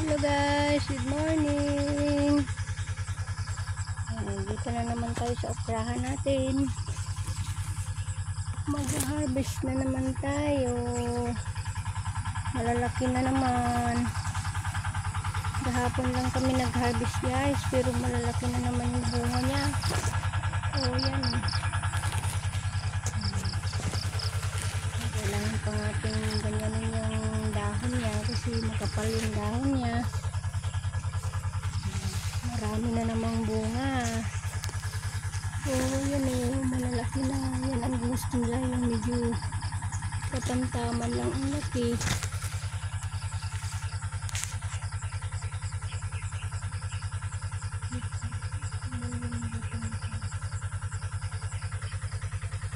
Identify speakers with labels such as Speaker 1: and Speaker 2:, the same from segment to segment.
Speaker 1: Hello guys, good morning. Dito na naman tayo sa okrahan natin. Mag-harvest na naman tayo. Malalaki na naman. Kahapon lang kami nag-harvest guys, pero malalaki na naman yung bunga niya. Oh, yan. Kailangan pa natin ganyanin yung dahon niya kasi makapal yung dahon niya. Marami na namang bunga. Oh, yan eh, malalaki na. Yan ang gusto nila, yung medyo katamtaman lang ang laki.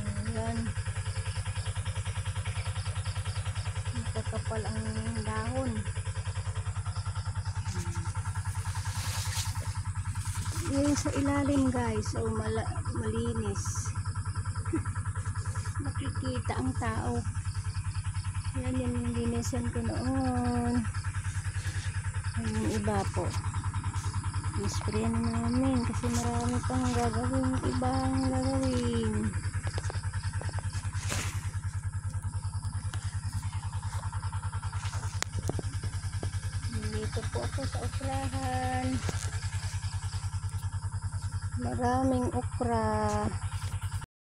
Speaker 1: Ayan. Magkakapal ang dahon. Yung sa ilalim guys, so malinis. Nakikita ang tao. Yan yung linisan ko noon. Yung iba po, i-spray na namin kasi marami pang gagawin, ibang gagawin. Dito po ako sa okrahan. Maraming okra.